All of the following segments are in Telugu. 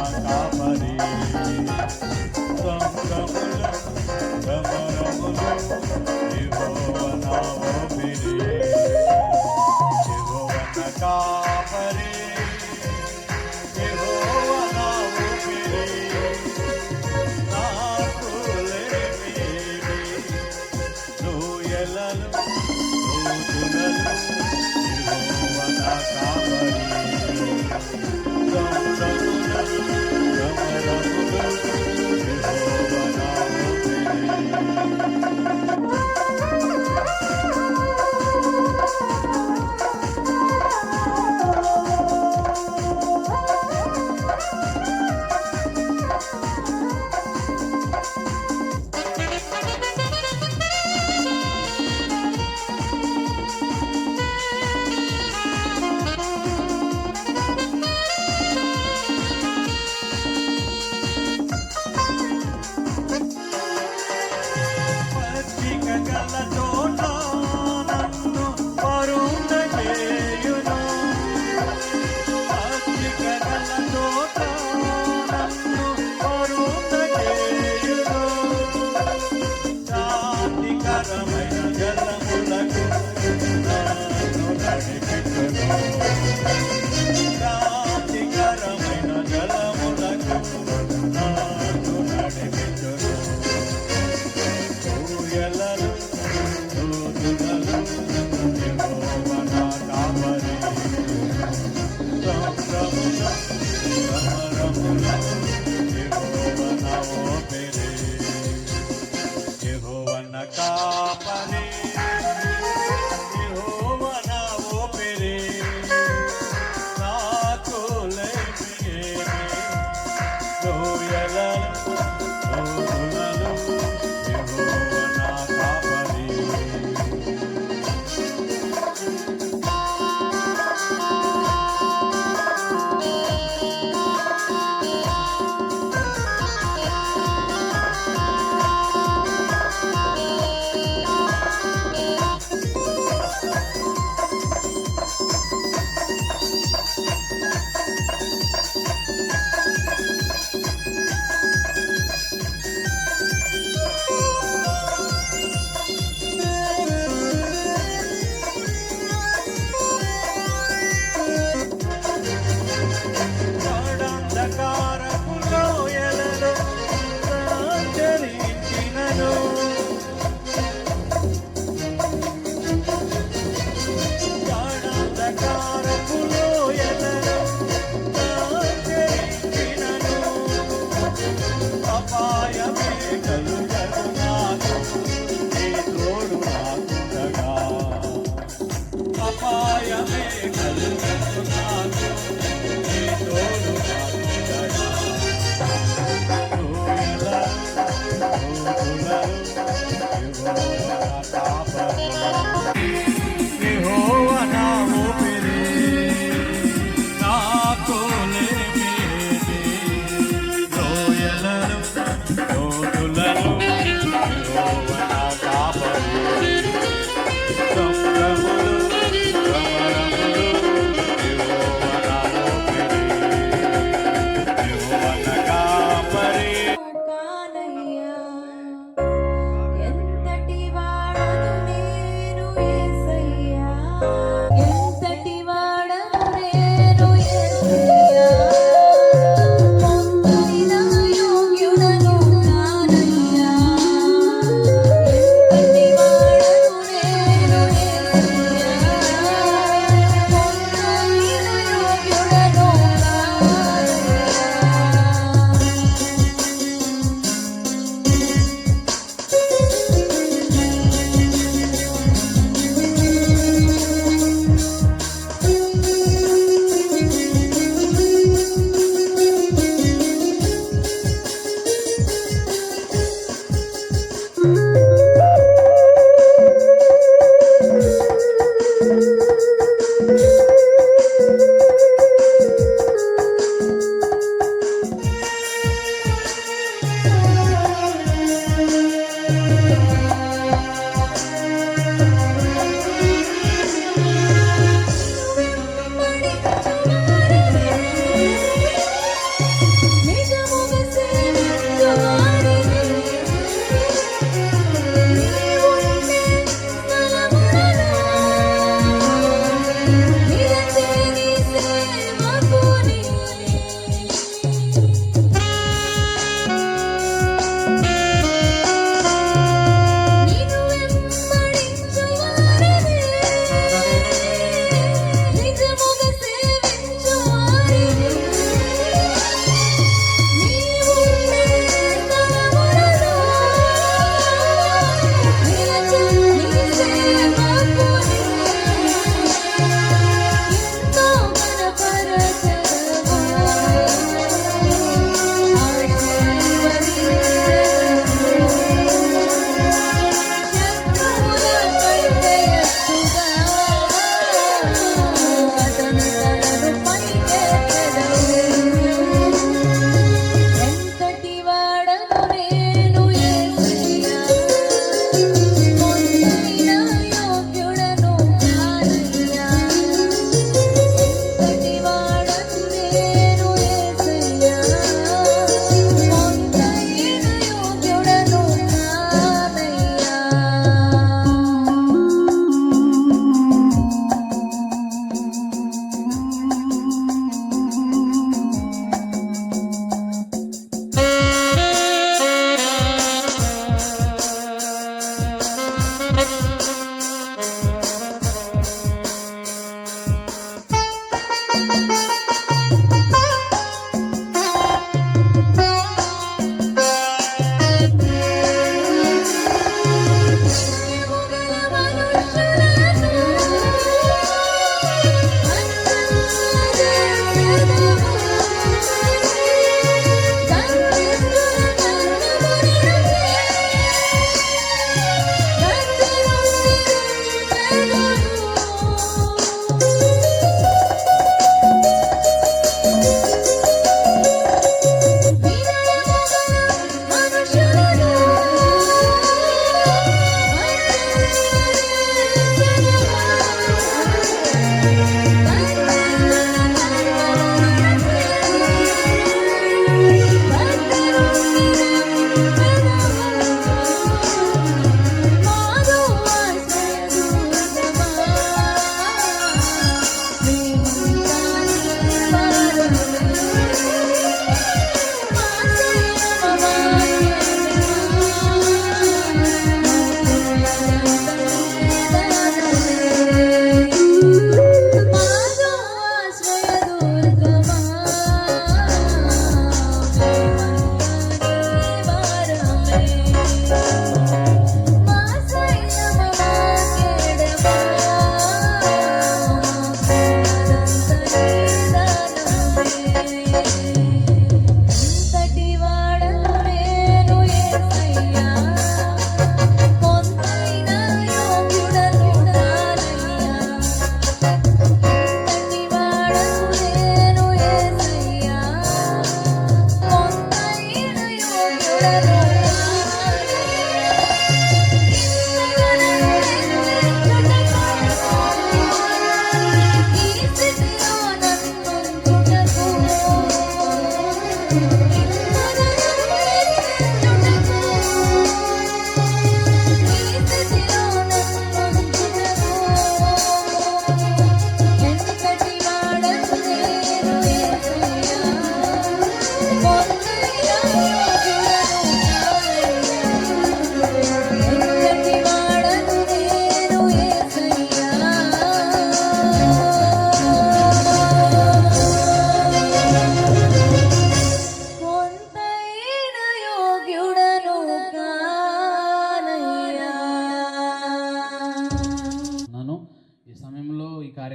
కాపరి సంగముల గమనములు యెహోవా నా ఊపిరి యెహోవా నా కాపరి యెహోవా నా ఊపిరి నాకు లేమియేమి లోయలలో లోతులలో యెహోవా నా కాపరి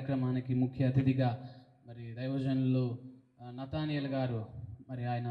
కార్యక్రమానికి ముఖ్య అతిథిగా మరి దైవజనులు నతానియల్ గారు మరి ఆయన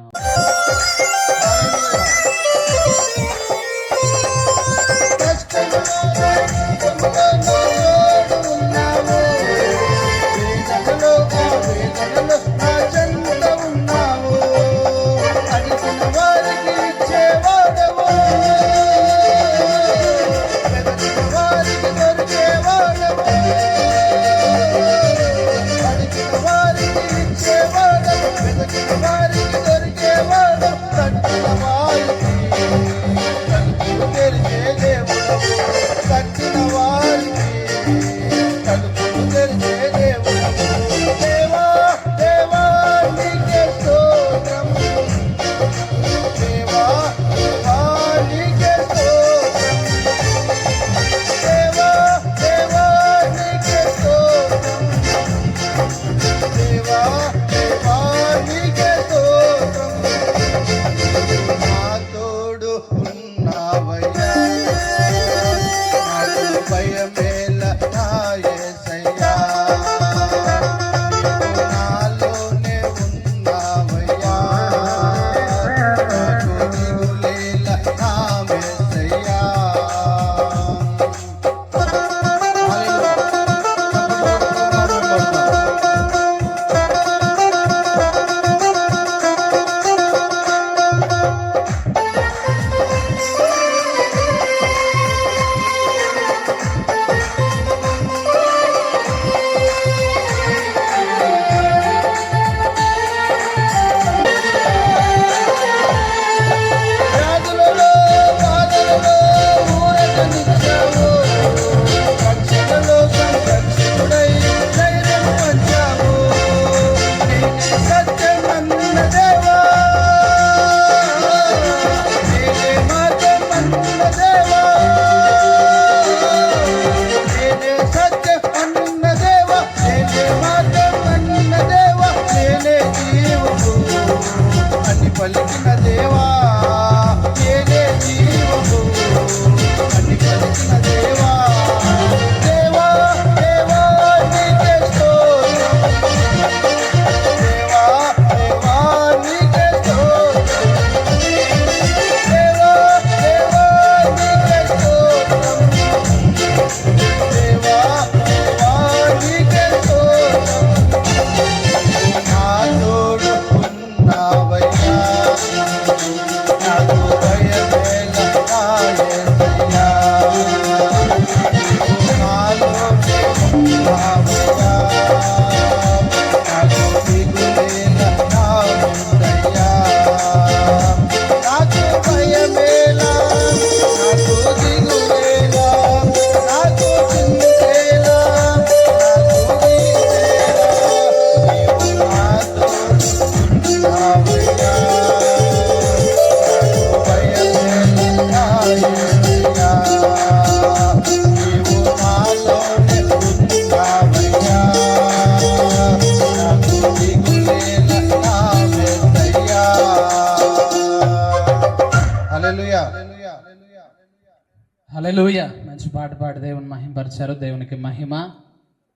హల్లెలూయా. మంచి పాట పాడి దేవుని మహిమపరిచారు. దేవునికి మహిమ.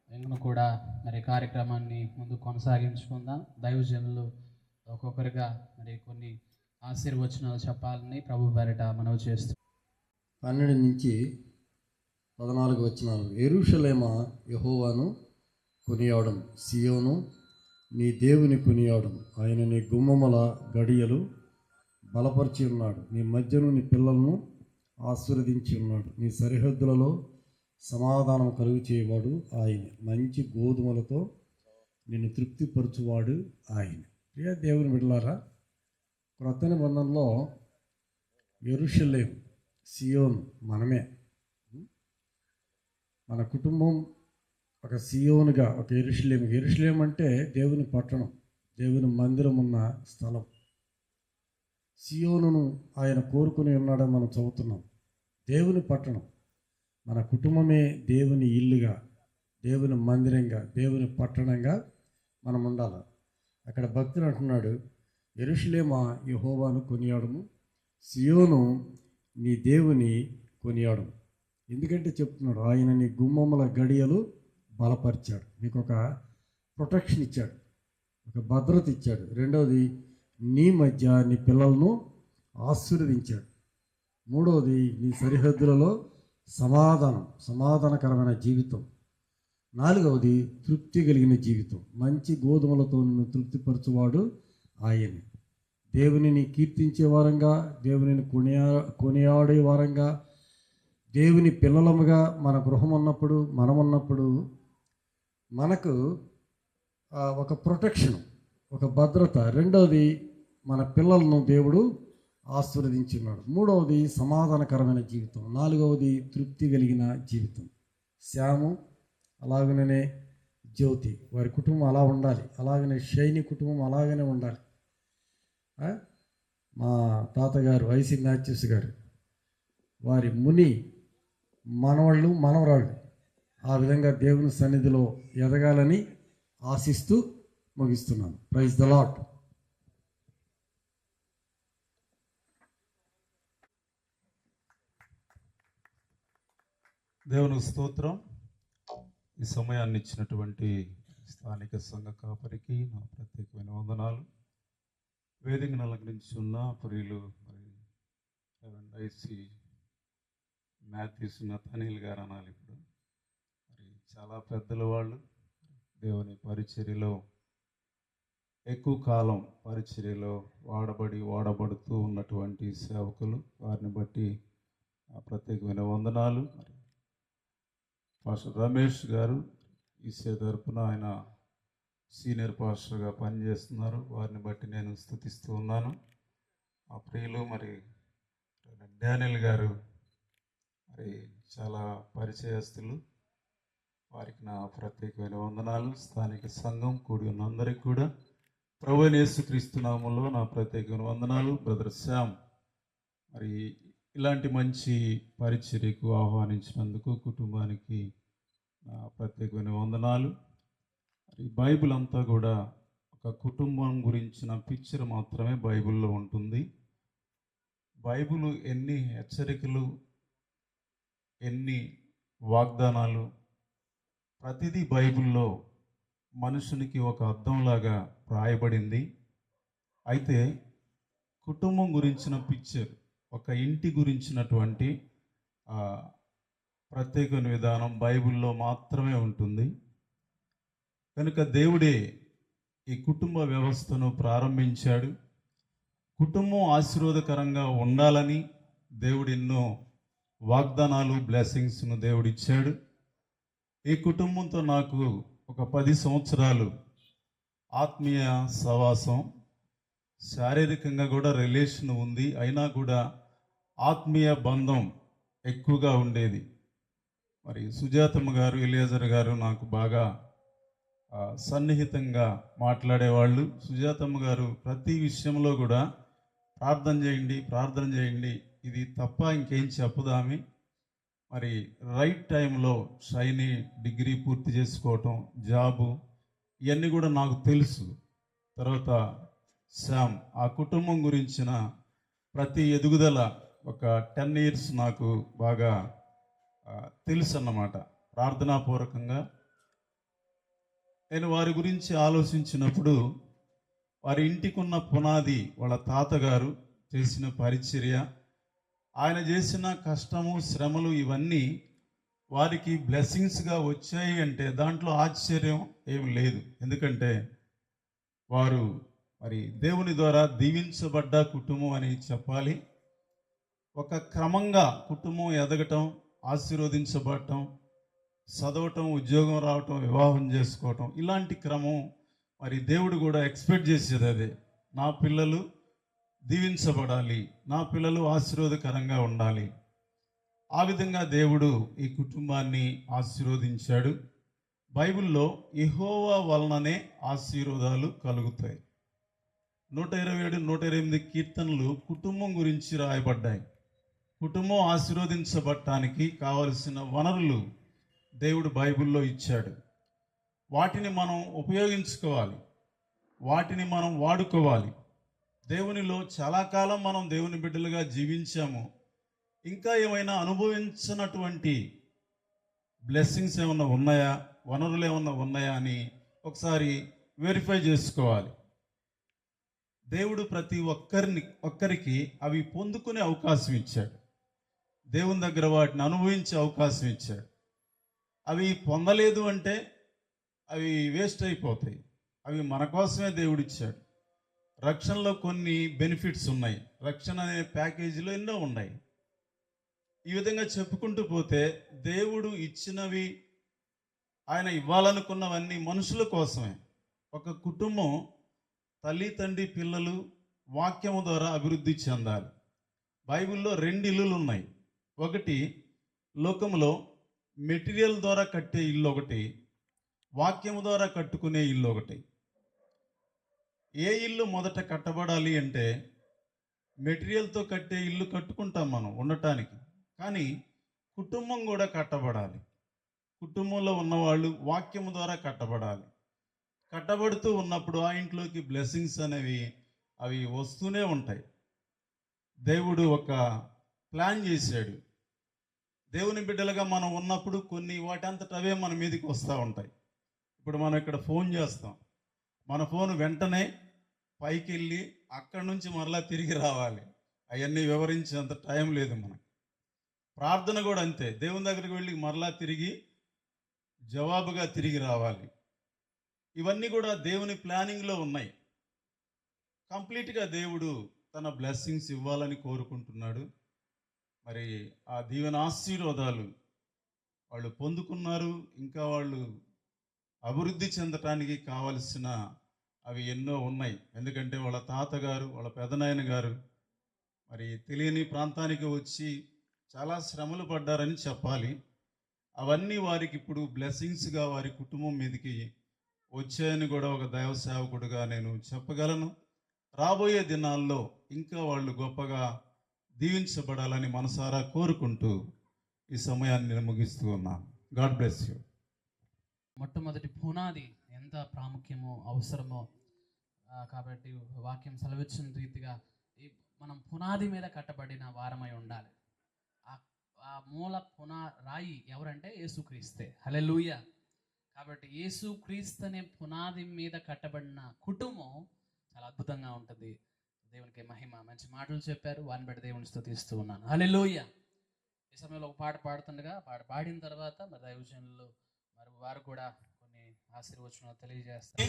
మేము కూడా మరి కార్యక్రమాన్ని ముందు కొనసాగించుకుందాం. దైవజనులు ఒక్కొక్కరిగా మరి కొన్ని ఆశీర్వచనాలు చెప్పాలని ప్రభు పేరిట మనవి చేస్తూ 12 నుంచి 14 వచనాలు. యెరూషలేమా యెహోవాను కొనియాడం, సియోను నీ దేవుని కొనియాడం. ఆయన నీ గుమ్మముల గడియలు బలపరిచి ఉన్నాడు, నీ మధ్యను నీ పిల్లలను ఆశీర్వదించి ఉన్నాడు, నీ సరిహద్దులలో సమాధానం కలుగు చేయవాడు ఆయన, మంచి గోధుమలతో నిన్ను తృప్తిపరచువాడు ఆయన. ప్రియ దేవుని బిడ్డలారా, క్రొత్త నిబంధనలో యెరూషలేము సియోను మనమే. మన కుటుంబం ఒక సియోనుగా, ఒక యెరూషలేము. యెరూషలేము అంటే దేవుని పట్టణం, దేవుని మందిరం ఉన్న స్థలం. సియోనును ఆయన కోరుకుని ఉన్నాడని మనం చదువుతున్నాం. దేవుని పట్టణం, మన కుటుంబమే దేవుని ఇల్లుగా, దేవుని మందిరంగా, దేవుని పట్టణంగా మనం ఉండాలి. అక్కడ భక్తుడు అంటున్నాడు, యెరూషలేమా యెహోవాను కొనియాడము, సియోను నీ దేవుని కొనియాడము. ఎందుకంటే చెప్తున్నాడు, ఆయన నీ గుమ్మముల గడియలు బలపరిచాడు, మీకు ఒక ప్రొటెక్షన్ ఇచ్చాడు, ఒక భద్రత ఇచ్చాడు. రెండవది, నీ మధ్య నీ పిల్లలను ఆశీర్వదించాడు. మూడవది, నీ సరిహద్దులలో సమాధానకరమైన జీవితం. నాలుగవది, తృప్తి కలిగిన జీవితం. మంచి గోధుమలతో నిన్ను తృప్తిపరచువాడు ఆయనే. దేవునిని కీర్తించే వారంగా, దేవునిని కొనియాడే వారంగా, దేవుని పిల్లలముగా మన గృహం ఉన్నప్పుడు, మనమున్నప్పుడు మనకు ఒక ప్రొటెక్షన్, ఒక భద్రత. రెండవది, మన పిల్లలను దేవుడు ఆశీర్వదించున్నాడు. మూడవది, సమాధానకరమైన జీవితం. నాలుగవది, తృప్తి కలిగిన జీవితం. శ్యాము, అలాగనే జ్యోతి, వారి కుటుంబం అలా ఉండాలి. అలాగనే షైని కుటుంబం అలాగనే ఉండాలి. మా తాతగారు వైసి నాచ్యూస్ గారు, వారి ముని మనవాళ్ళు మనవరాళ్ళు ఆ విధంగా దేవుని సన్నిధిలో ఎదగాలని ఆశిస్తూ ముగిస్తున్నాను. Praise the Lord. దేవునికి స్తోత్రం. ఈ సమయాన్ని ఇచ్చినటువంటి స్థానిక సంఘ కాపరికి నా ప్రత్యేకమైన వందనాలు. వేదికను అలంకరించున్న ప్రియులు మరి ఐసి మ్యాథ్యూస్ నతనీల్ గారు అనాలి. ఇప్పుడు మరి చాలా పెద్దల వాళ్ళు దేవుని పరిచర్యలో ఎక్కువ కాలం పరిచర్యలో వాడబడుతూ ఉన్నటువంటి సేవకులు, వారిని బట్టి ప్రత్యేకమైన వందనాలు. మరి పాస్టర్ రమేష్ గారు ఈసే తరపున ఆయన సీనియర్ పాస్టర్గా పనిచేస్తున్నారు, వారిని బట్టి నేను స్తుతిస్తూ ఉన్నాను. ఆ ప్రియులు మరి డానియల్ గారు మరి చాలా పరిచయస్తులు, వారికి నా ప్రత్యేకమైన వందనాలు. స్థానిక సంఘం కూడి ఉన్న అందరికీ కూడా ప్రభువైన యేసుక్రీస్తు నామములో నా ప్రత్యేకమైన వందనాలు. బ్రదర్ శ్యామ్ మరి ఇలాంటి మంచి పరిచర్యకు ఆహ్వానించినందుకు కుటుంబానికి నా ప్రత్యేకమైన వందనాలు. మరి బైబిల్ అంతా కూడా ఒక కుటుంబం గురించిన పిక్చర్ మాత్రమే బైబిల్లో ఉంటుంది. బైబిల్ ఎన్ని హెచ్చరికలు, ఎన్ని వాగ్దానాలు, ప్రతిదీ బైబిల్లో మనుషునికి ఒక అర్థంలాగా రాయబడింది. అయితే కుటుంబం గురించిన పిక్చర్, ఒక ఇంటి గురించినటువంటి ప్రత్యేకమైన విధానం బైబిల్లో మాత్రమే ఉంటుంది. కనుక దేవుడే ఈ కుటుంబ వ్యవస్థను ప్రారంభించాడు. కుటుంబం ఆశీర్వాదకరంగా ఉండాలని దేవుడు ఎన్నో వాగ్దానాలు, బ్లెస్సింగ్స్ను దేవుడిచ్చాడు. ఈ కుటుంబంతో నాకు ఒక 10 సంవత్సరాలు ఆత్మీయ సహవాసం, శారీరకంగా కూడా రిలేషన్ ఉంది. అయినా కూడా ఆత్మీయ బంధం ఎక్కువగా ఉండేది. మరి సుజాతమ్మ గారు, ఎలియాజర్ గారు నాకు బాగా సన్నిహితంగా మాట్లాడేవాళ్ళు. సుజాతమ్మ గారు ప్రతి విషయంలో కూడా ప్రార్థన చేయండి, ఇది తప్ప ఇంకేం చెప్పదామి. మరి రైట్ టైంలో షైని డిగ్రీ పూర్తి చేసుకోవటం, జాబు, ఇవన్నీ కూడా నాకు తెలుసు. తర్వాత శ్యామ్, ఆ కుటుంబం గురించిన ప్రతి ఎదుగుదల ఒక 10 years నాకు బాగా తెలుసు అన్నమాట. ప్రార్థనాపూర్వకంగా నేను వారి గురించి ఆలోచించినప్పుడు, వారి ఇంటికి ఉన్న పునాది వాళ్ళ తాతగారు చేసిన పరిచర్య, ఆయన చేసిన కష్టము, శ్రమలు, ఇవన్నీ వారికి బ్లెస్సింగ్స్గా వచ్చాయి అంటే దాంట్లో ఆశ్చర్యం ఏమి లేదు. ఎందుకంటే వారు మరి దేవుని ద్వారా దీవించబడ్డ కుటుంబం అని చెప్పాలి. ఒక క్రమంగా కుటుంబం ఎదగటం, ఆశీర్వదించబడటం, చదవటం, ఉద్యోగం రావటం, వివాహం చేసుకోవటం, ఇలాంటి క్రమం మరి దేవుడు కూడా ఎక్స్పెక్ట్ చేసేది అదే. నా పిల్లలు దీవించబడాలి, నా పిల్లలు ఆశీర్వాదకరంగా ఉండాలి. ఆ విధంగా దేవుడు ఈ కుటుంబాన్ని ఆశీర్వదించాడు. బైబిల్లో యెహోవా వలననే ఆశీర్వాదాలు కలుగుతాయి. 127, 128 కీర్తనలు కుటుంబం గురించి రాయబడ్డాయి. కుటుంబం ఆశీర్వదించబడటానికి కావలసిన వనరులు దేవుడు బైబిల్లో ఇచ్చాడు. వాటిని మనం ఉపయోగించుకోవాలి, వాటిని మనం వాడుకోవాలి. దేవునిలో చాలా కాలం మనం దేవుని బిడ్డలుగా జీవించాము. ఇంకా ఏమైనా అనుభవించినటువంటి బ్లెస్సింగ్స్ ఏమన్నా ఉన్నాయా, వనరులు ఏమన్నా ఉన్నాయా అని ఒకసారి వెరిఫై చేసుకోవాలి. దేవుడు ప్రతి ఒక్కరికి అవి పొందుకునే అవకాశం ఇచ్చాడు. దేవుని దగ్గర వాటిని అనుభవించే అవకాశం ఇచ్చాడు. అవి పొందలేదు అంటే అవి వేస్ట్ అయిపోతాయి. అవి మన కోసమే దేవుడు ఇచ్చాడు. రక్షణలో కొన్ని బెనిఫిట్స్ ఉన్నాయి. రక్షణ అనే ప్యాకేజీలో ఎన్నో ఉన్నాయి. ఈ విధంగా చెప్పుకుంటూ పోతే దేవుడు ఇచ్చినవి, ఆయన ఇవ్వాలనుకున్నవన్నీ మనుషుల కోసమే. ఒక కుటుంబం తల్లి, తండ్రి, పిల్లలు వాక్యము ద్వారా అభివృద్ధి చెందాలి. బైబిల్లో 2 ఇల్లులు ఉన్నాయి. ఒకటి లోకంలో మెటీరియల్ ద్వారా కట్టే ఇల్లు ఒకటి, వాక్యము ద్వారా కట్టుకునే ఇల్లు ఒకటి. ఏ ఇల్లు మొదట కట్టబడాలి అంటే మెటీరియల్తో కట్టే ఇల్లు కట్టుకుంటాం మనం ఉండటానికి, కానీ కుటుంబం కూడా కట్టబడాలి. కుటుంబంలో ఉన్నవాళ్ళు వాక్యము ద్వారా కట్టబడాలి. కట్టబడుతూ ఉన్నప్పుడు ఆ ఇంట్లోకి బ్లెస్సింగ్స్ అనేవి అవి వస్తూనే ఉంటాయి. దేవుడు ఒక ప్లాన్ చేశాడు. దేవుని బిడ్డలుగా మనం ఉన్నప్పుడు కొన్ని వాటంతట అవే మన మీదకి వస్తూ ఉంటాయి. ఇప్పుడు మనం ఇక్కడ ఫోన్ చేస్తాం, మన ఫోన్ వెంటనే పైకి వెళ్ళి అక్కడి నుంచి మరలా తిరిగి రావాలి. అవన్నీ వివరించేంత టైం లేదు మనకు. ప్రార్థన కూడా అంతే. దేవుని దగ్గరికి వెళ్ళి మరలా తిరిగి జవాబుగా తిరిగి రావాలి. ఇవన్నీ కూడా దేవుని ప్లానింగ్లో ఉన్నాయి. కంప్లీట్గా దేవుడు తన బ్లెస్సింగ్స్ ఇవ్వాలని కోరుకుంటున్నాడు. మరి ఆ దీవెన ఆశీర్వాదాలు వాళ్ళు పొందుకున్నారు. ఇంకా వాళ్ళు అభివృద్ధి చెందటానికి కావలసిన అవి ఎన్నో ఉన్నాయి. ఎందుకంటే వాళ్ళ తాతగారు, వాళ్ళ పెదనాయన గారు మరి తెలియని ప్రాంతానికి వచ్చి చాలా శ్రమలు పడ్డారని చెప్పాలి. అవన్నీ వారికి ఇప్పుడు బ్లెస్సింగ్స్గా వారి కుటుంబం మీదకి వచ్చాయని కూడా ఒక దైవ సేవకుడుగా నేను చెప్పగలను. రాబోయే దినాల్లో ఇంకా వాళ్ళు గొప్పగా దీవించబడాలని మనసారా కోరుకుంటూ ఈ సమయాన్ని నేను ముగిస్తూ ఉన్నాను. God bless you. మొట్టమొదటి పునాది ఎంత ప్రాముఖ్యమో అవసరమో కాబట్టి వాక్యం సెలవిచ్చిన రీతిగా మనం పునాది మీద కట్టబడిన వారమై ఉండాలి. ఆ మూల రాయి ఎవరంటే యేసుక్రీస్తే. హల్లెలూయా. కాబట్టి యేసుక్రీస్తు అనే పునాది మీద కట్టబడిన కుటుంబం చాలా అద్భుతంగా ఉంటుంది. దేవునికి మహిమ. మంచి మాటలు చెప్పారు, వారిని బట్టి దేవుని స్తుతిస్తూ ఉన్నాను. హల్లెలూయా. ఈ సమయంలో ఒక పాట పాడుతుండగా పాడిన తర్వాత మరి దైవజనులు మరి వారు కూడా కొన్ని ఆశీర్వచనాలు తెలియజేస్తారు.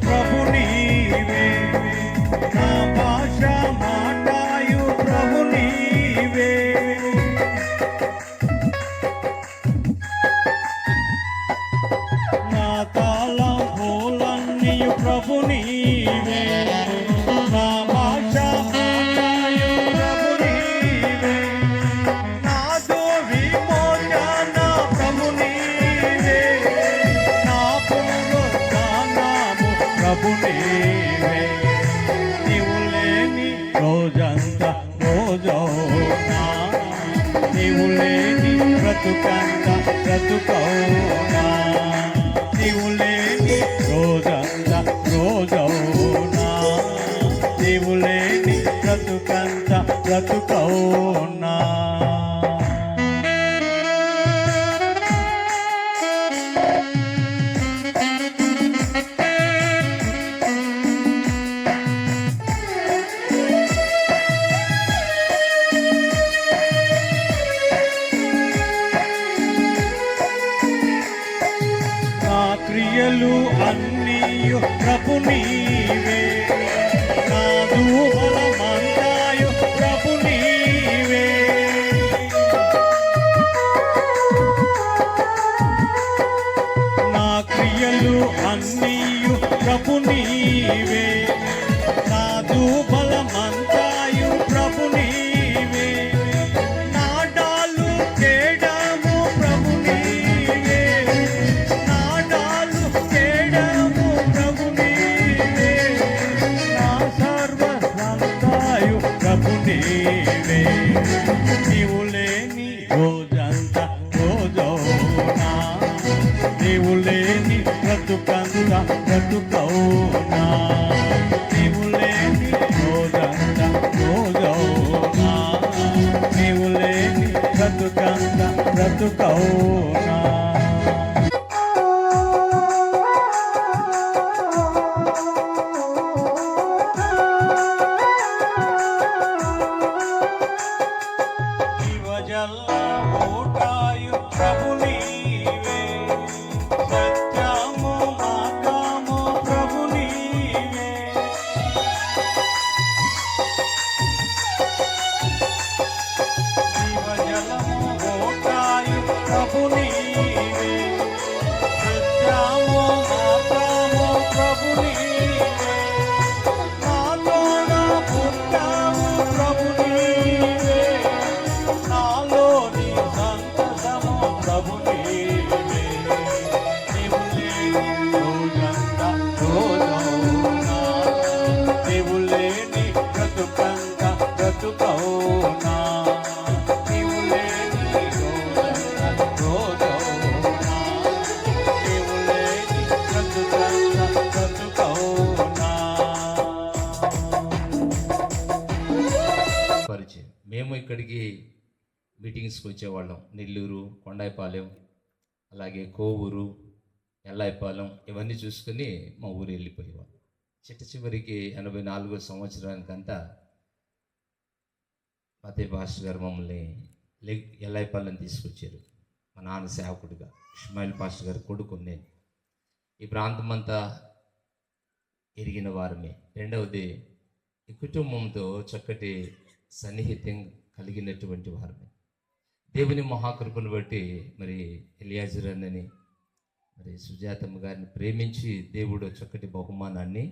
ప్రభు నీవే, నా భాష మాటాయు ప్రభు నీవే. నా తాళం పూలన్నీయు ప్రభు నీవే, నా భాష మాటాయు ప్రభు నీవే. నాదు విమోచన ప్రభు నీవే, నా పునరుద్ధానము ప్రభు నీవే. నీవు లేని రోజంతా రోజవునా, నీవు లేని బ్రతుకంతా బ్రతుకవునా. నీవు లేని రోజంతా రోజవునా, నీవు లేని బ్రతుకంతా బ్రతుకవునా. క్రియలు అన్నీయు ప్రభు నీవే, నాదు బలమంతాయు ప్రభు నీవే. నా క్రియలు అన్నీయు ప్రభు నీవే, నాదు బలమంతాయు ప్రభు నీవే. నాడాలు చేయడము ప్రభు నీవే, నాడాలు చేయడము ప్రభు నీవే. నా రోజవునా నీవు లేని రోజంతా రోజవునా నీవు లేని బ్రతుకంతా బ్రతుకవునా జీవజల ఓటాయు ప్రభు నీవే సత్యము మార్గము ప్రభు నీవే జీవజలము ఓటాయు ప్రభు నీవే సత్యము మార్గము ప్రభు నీవే నాలోన పుట్టావు ప్రభు నీవే నాలోని సంతసము ప్రభు నీవే నీవు లేని రోజంతా రోజవునా నీవు లేని బ్రతుకంతా బ్రతుకవునా నీవు లేని రోజంతా రోజవునా నీవు లేని బ్రతుకంతా బ్రతుకవునా పరిచయం. మేము ఇక్కడికి మీటింగ్స్కి వచ్చేవాళ్ళం. నెల్లూరు, కొండాయిపాలెం, అలాగే కోవూరు, ఎల్లాయిపాలెం ఇవన్నీ చూసుకుని మా ఊరు వెళ్ళిపోయేవాళ్ళం. చివరికి 84వ సంవత్సరానికంతా మతే పాస్టర్ గారు మమ్మల్ని ఎల్లాయిపాలెం తీసుకొచ్చారు. మా నాన్న సేవకుడిగా ఇస్మాయిల్ పాస్టర్ గారి కొడుకు నేను. ఈ ప్రాంతం అంతా ఎరిగిన వారమే. రెండవది ఈ కుటుంబంతో చక్కటి సన్నిహిత్యం కలిగినటువంటి వారమే. దేవుని మహాకృపను బట్టి మరి ఎలియాజర్ అన్నని మరి సుజాతమ్మ గారిని ప్రేమించి దేవుడు చక్కటి బహుమానాన్ని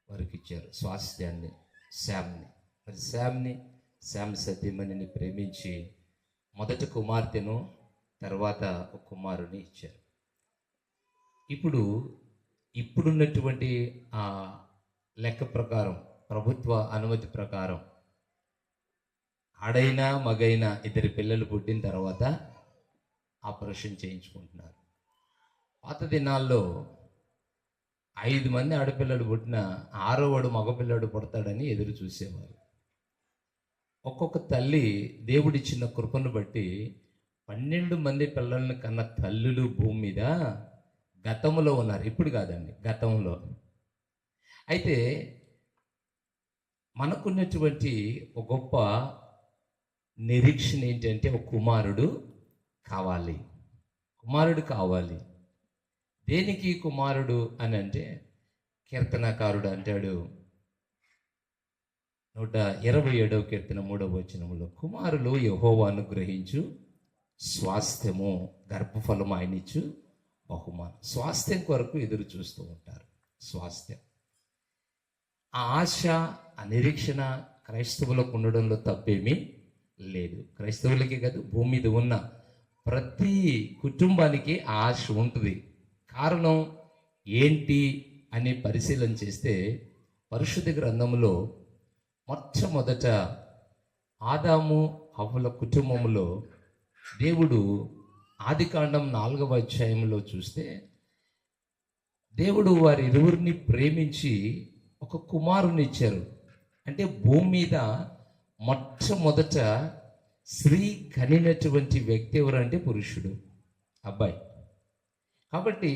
వారికి ఇచ్చారు, స్వాస్థ్యాన్ని, శామ్ని. మరి శామ్ సతీమణిని ప్రేమించి మొదట కుమార్తెను, తర్వాత ఒక కుమారుని ఇచ్చారు. ఇప్పుడున్నటువంటి ఆ లెక్క ప్రకారం, ప్రభుత్వ అనుమతి ప్రకారం ఆడైనా మగైనా 2 పిల్లలు పుట్టిన తర్వాత ఆపరేషన్ చేయించుకుంటున్నారు. పాత దినాల్లో 5 మంది ఆడపిల్లలు పుట్టిన 6వ మగపిల్లడు పుడతాడని ఎదురు చూసేవారు. ఒక్కొక్క తల్లి దేవుడిచ్చిన కృపను బట్టి 12 మంది పిల్లల్ని కన్న తల్లులు భూమి మీద గతంలో ఉన్నారు. ఇప్పుడు కాదండి, గతంలో. అయితే మనకున్నటువంటి ఒక గొప్ప నిరీక్షణ ఏంటంటే ఒక కుమారుడు కావాలి. దేనికి కుమారుడు అని అంటే కీర్తనకారుడు అంటాడు 127వ కీర్తన 3వ వచనములో, కుమారులు యెహోవా అనుగ్రహించు స్వాస్థ్యము, గర్భఫలము ఆయనిచ్చు బహుమానం. స్వాస్థ్యం కొరకు ఎదురు చూస్తూ ఉంటారు. స్వాస్థ్యం, ఆ ఆశ, ఆ నిరీక్షణ క్రైస్తవులకు ఉండడంలో తప్పేమీ లేదు. క్రైస్తవులకే కాదు, భూమి మీద ఉన్న ప్రతి కుటుంబానికి ఆ ఆశ ఉంటుంది. కారణం ఏంటి అని పరిశీలన చేస్తే పరిశుద్ధ గ్రంథంలో మొట్టమొదట ఆదాము హవ్వల కుటుంబంలో దేవుడు ఆదికాండం 4వ అధ్యాయంలో చూస్తే దేవుడు వారి ఇరువురిని ప్రేమించి ఒక కుమారుని ఇచ్చారు. అంటే భూమి మీద మొట్టమొదట స్త్రీ కనినటువంటి వ్యక్తి ఎవరంటే పురుషుడు, అబ్బాయి. కాబట్టి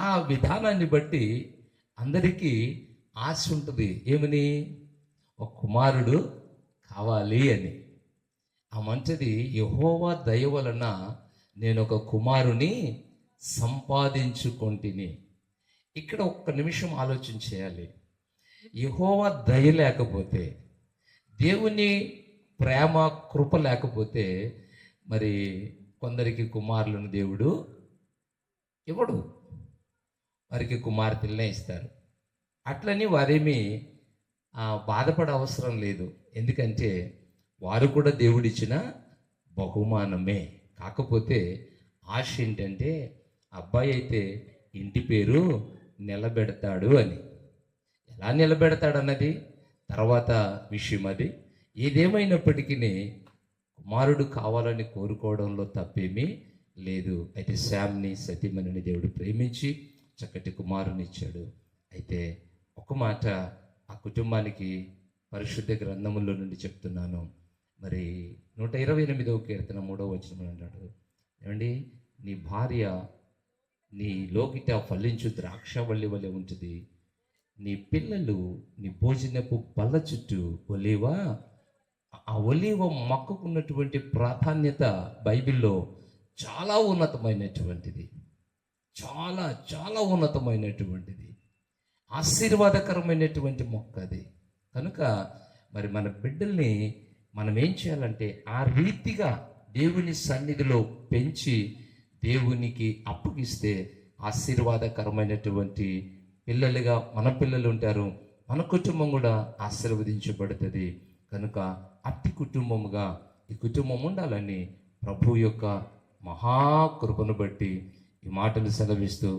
ఆ విధానాన్ని బట్టి అందరికీ ఆశ ఉంటుంది. ఏమని? ఒక కుమారుడు కావాలి అని. ఆ మంచిది యెహోవా దయ వలన నేను ఒక కుమారుని సంపాదించుకొంటిని. ఇక్కడ ఒక్క నిమిషం ఆలోచన చేయాలి. యెహోవా దయ లేకపోతే, దేవుని ప్రేమ కృప లేకపోతే మరి కొందరికి కుమారులను దేవుడు ఇవ్వడు, వారికి కుమార్తెలనే ఇస్తారు. అట్లని వారేమీ బాధపడే అవసరం లేదు. ఎందుకంటే వారు కూడా దేవుడిచ్చిన బహుమానమే. కాకపోతే ఆశ ఏంటంటే అబ్బాయి అయితే ఇంటి పేరు నిలబెడతాడు అని. ఎలా నిలబెడతాడన్నది తర్వాత విషయం. అది ఏదేమైనప్పటికీ కుమారుడు కావాలని కోరుకోవడంలో తప్పేమీ లేదు. అయితే శామ్ని సతీమణిని దేవుడు ప్రేమించి చక్కటి కుమారుని ఇచ్చాడు. అయితే ఒక మాట ఆ కుటుంబానికి పరిశుద్ధ గ్రంథములో నుండి చెప్తున్నాను. మరి 128వ కీర్తన 3వ వచనం అంటాడు, ఏమండి, నీ భార్య నీ లోకిట ఫలించు ద్రాక్షవల్లి వలె ఉంటుంది, నీ పిల్లలు నీ భోజనపు బల్ల చుట్టూ ఆ ఒలీవ మొక్కకున్నటువంటి ప్రాధాన్యత బైబిల్లో చాలా ఉన్నతమైనటువంటిది, చాలా చాలా ఉన్నతమైనటువంటిది, ఆశీర్వాదకరమైనటువంటి మొక్క అది. కనుక మరి మన బిడ్డల్ని మనం ఏం చేయాలంటే ఆ రీతిగా దేవుని సన్నిధిలో పెంచి దేవునికి అప్పగిస్తే ఆశీర్వాదకరమైనటువంటి పిల్లలుగా మన పిల్లలు ఉంటారు, మన కుటుంబం కూడా ఆశీర్వదించబడుతుంది. కనుక అట్టి కుటుంబముగా ఈ కుటుంబం ఉండాలని ప్రభు యొక్క మహాకృపను బట్టి ఈ మాటలు సెలవిస్తూ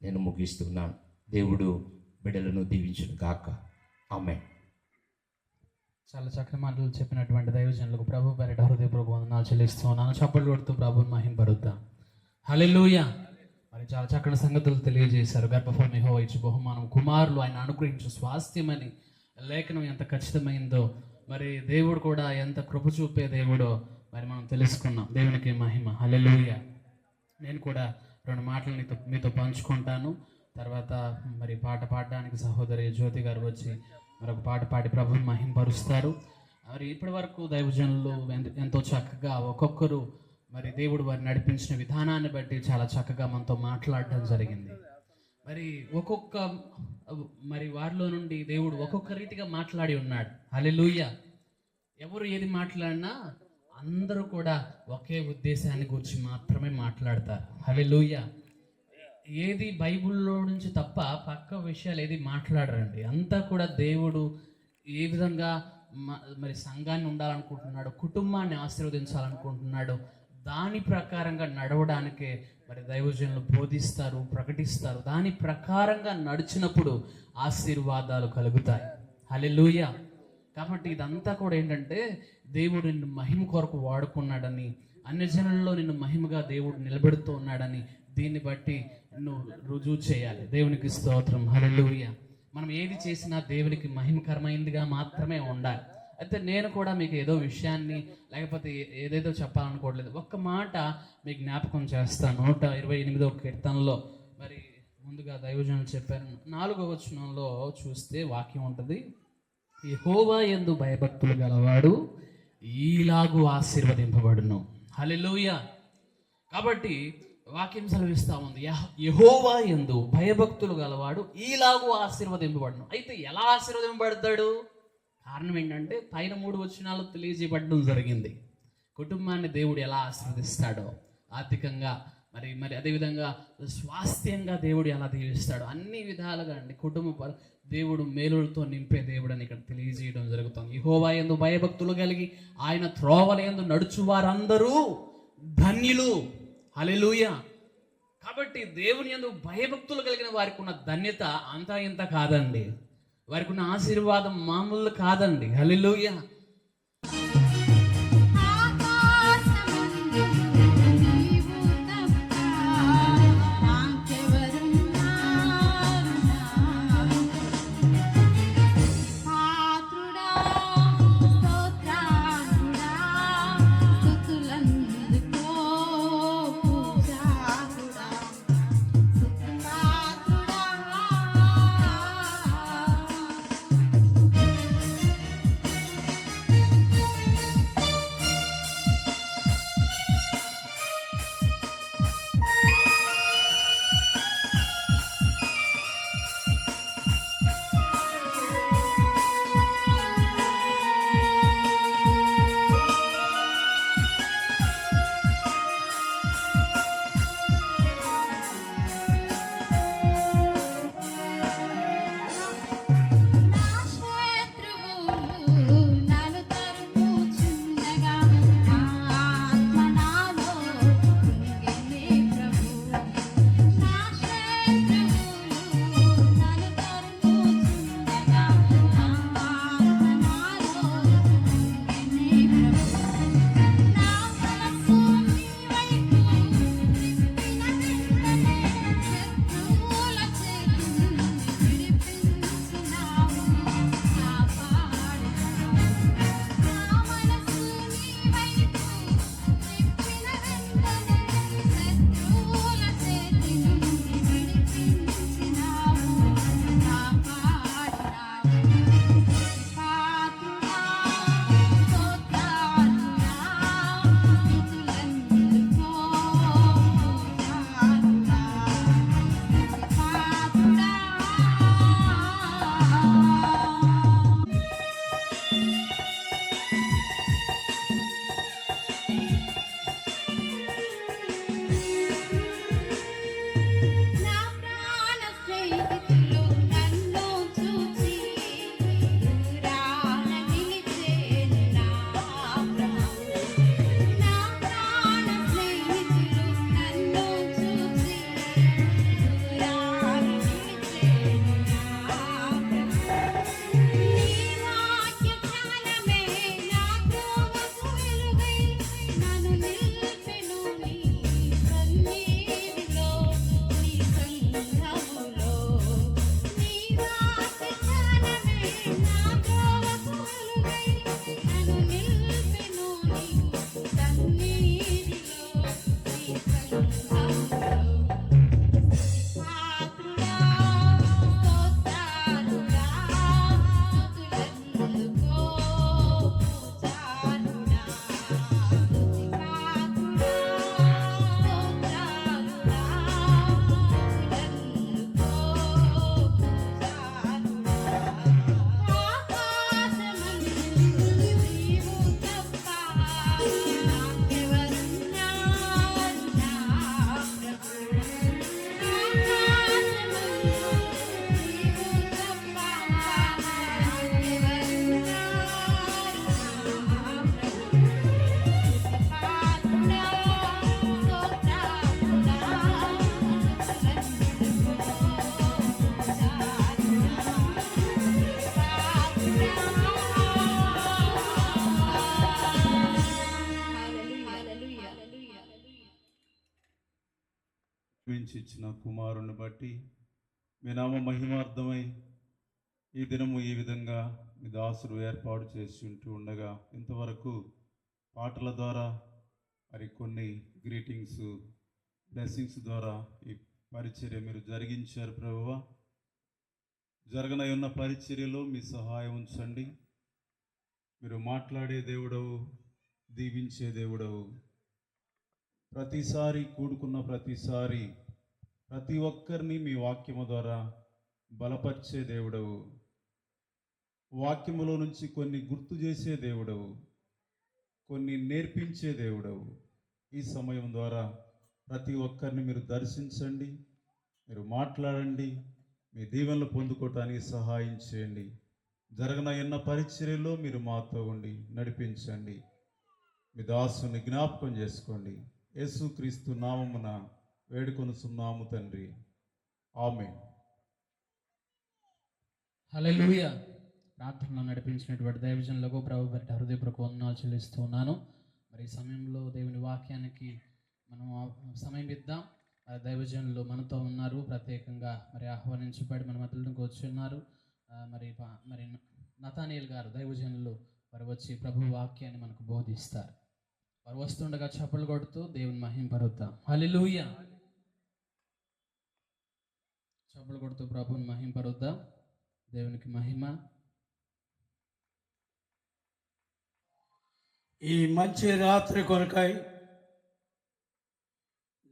నేను ముగిస్తున్నాను. దేవుడు బిడ్డలను దీవించును గాక. ఆమేన్. చాలా చక్కని మాటలు చెప్పినటువంటి దైవజనులకు ప్రభు పేరిట హృదయపూర్వక వందనాలు చెల్లిస్తూ ఉన్నాను. చప్పట్లు కొడుతూ ప్రభువుని మహింపరుద్దాం. హల్లెలూయా. మరి చాలా చక్కని సంగతులు తెలియజేశారు. గర్భఫలం యెహోవా ఇచ్చు బహుమానం, కుమారులు ఆయన అనుగ్రహించు స్వాస్థ్యమని లేఖనం ఎంత ఖచ్చితమైందో, మరి దేవుడు కూడా ఎంత కృప చూపే దేవుడో మరి మనం తెలుసుకున్నాం. దేవునికి మహిమ. హల్లెలూయా. నేను కూడా 2 మాటలు మీతో పంచుకుంటాను. తర్వాత మరి పాట పాడడానికి సహోదరి జ్యోతి గారు వచ్చి మరొక పాట పాడి ప్రభుని మహింపరుస్తారు. మరి ఇప్పటి వరకు దైవజనులు ఎంతో చక్కగా ఒక్కొక్కరు మరి దేవుడు వారిని నడిపించిన విధానాన్ని బట్టి చాలా చక్కగా మనతో మాట్లాడటం జరిగింది. మరి మరి వారిలో నుండి దేవుడు ఒక్కొక్క రీతిగా మాట్లాడి ఉన్నాడు. హల్లెలూయా. ఎవరు ఏది మాట్లాడినా అందరూ కూడా ఒకే ఉద్దేశాన్ని గురించి మాత్రమే మాట్లాడతారు. హల్లెలూయా. ఏది బైబిల్లో నుంచి తప్ప పక్క విషయాలు ఏది మాట్లాడరండి. అంతా కూడా దేవుడు ఏ విధంగా మరి సంఘాన్ని ఉండాలనుకుంటున్నాడు, కుటుంబాన్ని ఆశీర్వదించాలనుకుంటున్నాడు, దాని ప్రకారంగా నడవడానికే మరి దైవజనులు బోధిస్తారు, ప్రకటిస్తారు. దాని ప్రకారంగా నడిచినప్పుడు ఆశీర్వాదాలు కలుగుతాయి. హల్లెలూయా. కాబట్టి ఇదంతా కూడా ఏంటంటే దేవుడు నిన్ను మహిమ కొరకు వాడుకున్నాడని, అన్ని జనుల్లో నిన్ను మహిమగా దేవుడు నిలబెడుతూ ఉన్నాడని దీన్ని బట్టి నువ్వు రుజువు చేయాలి. దేవునికి స్తోత్రం. హల్లెలూయా. మనం ఏది చేసినా దేవునికి మహిమకరమైందిగా మాత్రమే ఉండాలి. అయితే నేను కూడా మీకు ఏదో విషయాన్ని లేకపోతే ఏదేదో చెప్పాలనుకోవట్లేదు. ఒక్క మాట మీకు జ్ఞాపకం చేస్తాను. 128వ కీర్తనలో మరి ముందుగా దైవజనులు చెప్పారు. 4వ వచనంలో చూస్తే వాక్యం ఉంటుంది, యెహోవా యందు భయభక్తులు గలవాడు ఈలాగు ఆశీర్వదింపబడును. హల్లెలూయా. కాబట్టి వాక్యం సెలవిస్తా ఉంది, యెహోవా యందు భయభక్తులు గలవాడు ఈలాగు ఆశీర్వదింపబడును. అయితే ఎలా ఆశీర్వదింపబడతాడు? కారణం ఏంటంటే పైన 3 వచనాలు తెలియజేయబడడం జరిగింది. కుటుంబాన్ని దేవుడు ఎలా ఆశీర్వదిస్తాడో, ఆర్థికంగా మరి అదేవిధంగా స్వాస్థ్యంగా దేవుడు ఎలా దీవిస్తాడో, అన్ని విధాలుగా అండి కుటుంబ దేవుడు మేలులతో నింపే దేవుడు అని ఇక్కడ తెలియజేయడం జరుగుతుంది. యెహోవా యందు భయభక్తులు కలిగి ఆయన త్రోవల యందు నడుచు వారందరూ ధన్యులు. హల్లెలూయా. కాబట్టి దేవుని యందు భయభక్తులు కలిగిన వారికి ఉన్న ధన్యత అంతా ఇంత కాదండి. వారికి ఉన్న ఆశీర్వాదం మామూలు కాదండి. హల్లెలూయా. ప్రేమించి ఇచ్చిన కుమారుని బట్టి మీ నామ మహిమార్థమై ఈ దినము ఈ విధంగా మీ దాసుడు ఏర్పాటు చేసి ఉంటూ ఉండగా ఇంతవరకు పాటల ద్వారా మరి కొన్ని గ్రీటింగ్స్ బ్లెస్సింగ్స్ ద్వారా ఈ పరిచర్య మీరు జరిగించారు ప్రభువా. జరగనై ఉన్న పరిచర్యలో మీ సహాయం ఉంచండి. మీరు మాట్లాడే దేవుడవు, దీవించే దేవుడవు. ప్రతిసారి కూడుకున్న ప్రతిసారి ప్రతి ఒక్కరిని మీ వాక్యము ద్వారా బలపరిచే దేవుడవు. వాక్యములో నుంచి కొన్ని గుర్తు చేసే దేవుడవు, కొన్ని నేర్పించే దేవుడవు. ఈ సమయం ద్వారా ప్రతి ఒక్కరిని మీరు దర్శించండి, మీరు మాట్లాడండి, మీ దీవెనలు పొందుకోవటానికి సహాయం చేయండి. జరగనన్న పరిచర్యలో మీరు మాతో ఉండి నడిపించండి. మీ దాసుని జ్ఞాపకం చేసుకోండి. యేసుక్రీస్తు నామమున వేడుకొనుచున్నాము తండ్రి, ఆమేన్. హల్లెలూయా. ప్రార్థనలో నడిపించినటువంటి దైవజనులకు ప్రభు బట్టి హృదయపూర్వక వందనాలు చెల్లిస్తూ ఉన్నాను. మరి ఈ సమయంలో దేవుని వాక్యానికి మనం సమయం ఇద్దాం. దైవజనులు మనతో ఉన్నారు, ప్రత్యేకంగా మరి ఆహ్వానించబడి మన మధ్యలోకి వచ్చి ఉన్నారు. మరి నతానీయుల్ గారు దైవజనులు వారు వచ్చి ప్రభు వాక్యాన్ని మనకు బోధిస్తారు. వారు వస్తుండగా చప్పలు కొడుతూ దేవుని మహింపరుద్దాం. హల్లెలూయా. చప్పలు కొడుతూ ప్రభుని మహింపరుద్దాం. దేవునికి మహిమ. ఈ మంచి రాత్రి కొరకై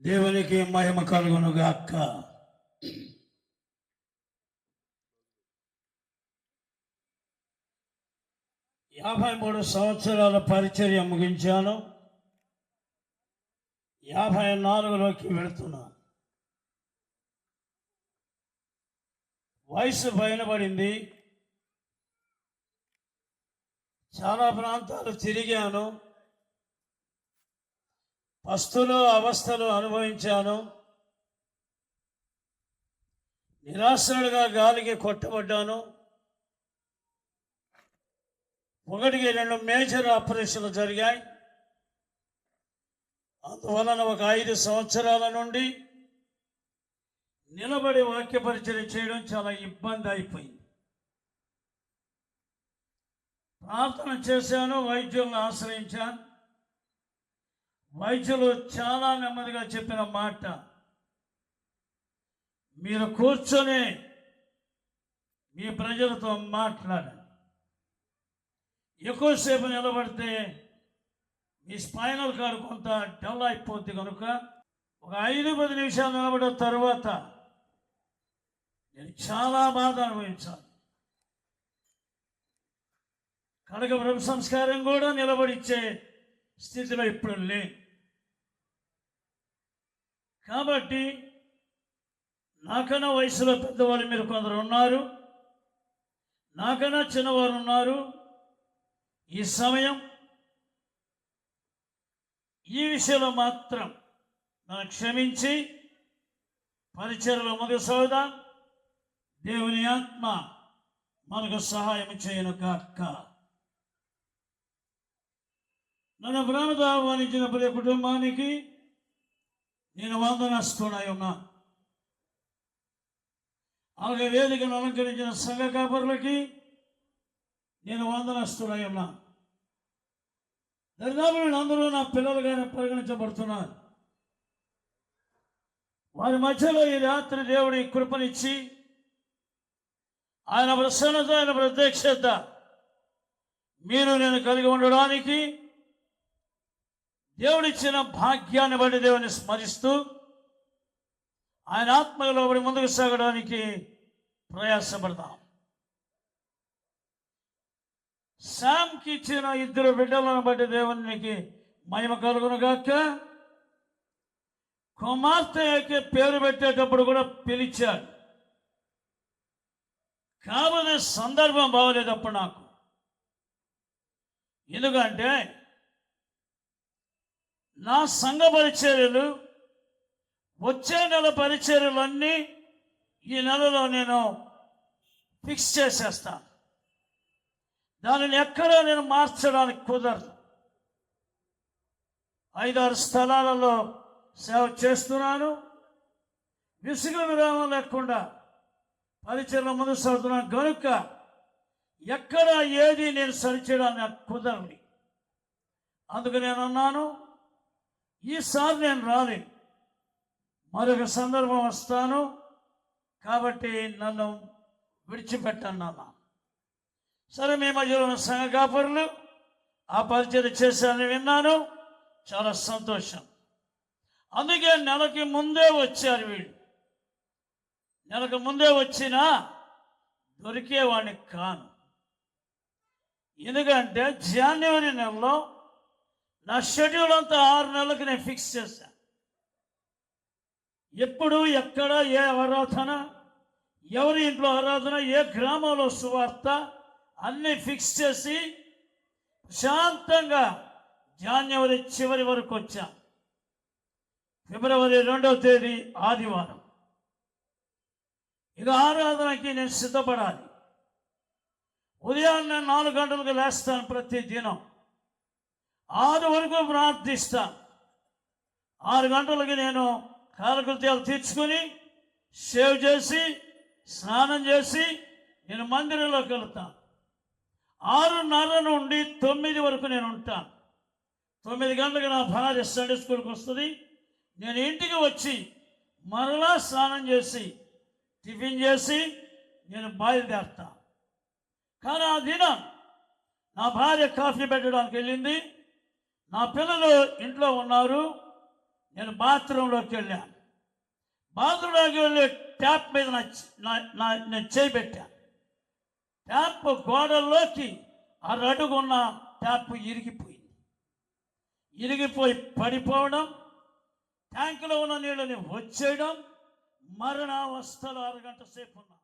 దేవునికి మహిమ కలుగునుగాక. యాభై 53 సంవత్సరాల పరిచర్య ముగించాను. 54లోకి వెళుతున్నాను. వయసు పైనబడింది. చాలా ప్రాంతాలు తిరిగాను. పస్తులు అవస్థలు అనుభవించాను. నిరాశలుగా గాలికి కొట్టబడ్డాను. 1కి 2 మేజర్ ఆపరేషన్లు జరిగాయి. అందువలన ఒక 5 సంవత్సరాల నుండి నిలబడి వాక్య పరిచయం చేయడం చాలా ఇబ్బంది అయిపోయింది. ప్రార్థన చేశాను, వైద్యులను ఆశ్రయించాను. వైద్యులు చాలా నెమ్మదిగా చెప్పిన మాట, మీరు కూర్చొని మీ ప్రజలతో మాట్లాడండి. ఎక్కువసేపు నిలబడితే మీ స్పైనల్ కార్డు కొంత డల్ అయిపోద్ది కనుక ఒక 5-10 నిమిషాలు నిలబడిన తర్వాత నేను చాలా బాధ అనుభవించాను. కడగ బ్రహ్మ సంస్కారం కూడా నిలబడిచ్చే స్థితిలో ఇప్పుడు లేను. కాబట్టి నాకన్నా వయసులో పెద్దవాళ్ళు మీరు కొందరు ఉన్నారు, నాకన్నా చిన్నవారు ఉన్నారు. ఈ సమయం ఈ విషయంలో మాత్రం నన్ను క్షమించి పరిచర్యలో ముందుకు సాగుదాం. దేవుని ఆత్మ మనకు సహాయం చేయను కాక. నన్ను ప్రేమతో ఆహ్వానించిన ప్రతి కుటుంబానికి నేను వందనస్తుడై ఉన్నాను. అలాగే వేదికను అలంకరించిన సంఘ కాపరులకి నేను వందనస్తుడై ఉన్నాను. దరిదాపులు అందరూ నా పిల్లలుగానే పరిగణించబడుతున్నారు. వారి మధ్యలో ఈ రాత్రి దేవుడి కృపనిచ్చి ఆయన ప్రసన్నత, ఆయన ప్రత్యక్షత మీరు నేను కలిగి ఉండడానికి దేవుడిచ్చిన భాగ్యాన్ని బట్టి దేవుని స్మరిస్తూ ఆయన ఆత్మలో పడి ముందుకు సాగడానికి ప్రయాసపడతాం. శామ్కి ఇచ్చిన 2 బిడ్డలను బట్టి దేవునికి మహిమ కలుగునుగాక. కుమార్తెకి పేరు పెట్టేటప్పుడు కూడా పిలిచాడు. కాబట్టి సందర్భం బాగోలేదప్పుడు నాకు. ఎందుకంటే నా సంఘ పరిచర్యలు వచ్చే నెల పరిచర్యలన్నీ ఈ నెలలో నేను ఫిక్స్ చేసేస్తాను. దానిని ఎక్కడా నేను మార్చడానికి కుదరదు. 5-6 స్థలాలలో సేవ చేస్తున్నాను. విసుగు విరామం లేకుండా పరిచయం ముందు సాగుతున్నాను కనుక ఎక్కడ ఏది నేను సరిచేయడానికి నాకు కుదరని. అందుకు నేను అన్నాను, ఈసారి నేను రాలేను, మరొక సందర్భం వస్తాను, కాబట్టి నన్ను విడిచిపెట్టన్నాను. సరే, మీ మధ్యలో ఉన్న సంఘ కాపరులు ఆ పరిచయం చేశారని విన్నాను, చాలా సంతోషం. అందుకే నెలకి ముందే వచ్చారు వీళ్ళు. నెలకు ముందే వచ్చినా దొరికేవాడిని కాను. ఎందుకంటే జనవరి నెలలో నా షెడ్యూల్ అంతా 6 నెలలకు నేను ఫిక్స్ చేశాను. ఎప్పుడు, ఎక్కడ, ఏ ఆరాధన, ఎవరి ఇంట్లో ఆరాధన, ఏ గ్రామంలో సువార్త అన్నీ ఫిక్స్ చేసి శాంతంగా జనవరి చివరి వరకు వచ్చాను. ఫిబ్రవరి 2వ తేదీ ఆదివారం. ఇక ఆరాధనకి నేను సిద్ధపడాలి. ఉదయాన్నే 4 గంటలకు లేస్తాను ప్రతి దినం. 6 వరకు ప్రార్థిస్తాను. 6 గంటలకి నేను కాలకృత్యాలు తీర్చుకొని సేవ్ చేసి స్నానం చేసి నేను మందిరంలోకి వెళ్తాను. 6:30 నుండి 9 వరకు నేను ఉంటాను. 9 గంటలకు నా భార్య సండే స్కూల్కి వస్తుంది. నేను ఇంటికి వచ్చి మరలా స్నానం చేసి టిఫిన్ చేసి నేను బయలుదేరుతాను. కానీ ఆ దినం నా భార్య కాఫీ పెట్టడానికి వెళ్ళింది, నా పిల్లలు ఇంట్లో ఉన్నారు. నేను బాత్రూంలోకి వెళ్ళాను. బాత్రూంలోకి వెళ్ళి ట్యాప్ మీద నేను చేయి పెట్టాను. ట్యాప్ గోడల్లోకి అడుగున్న ట్యాప్ ఇరిగిపోయి పడిపోవడం, ట్యాంకులో ఉన్న నీళ్ళని వచ్చేయడం, మరణావస్థలో 6 గంటల సేపు ఉన్నా.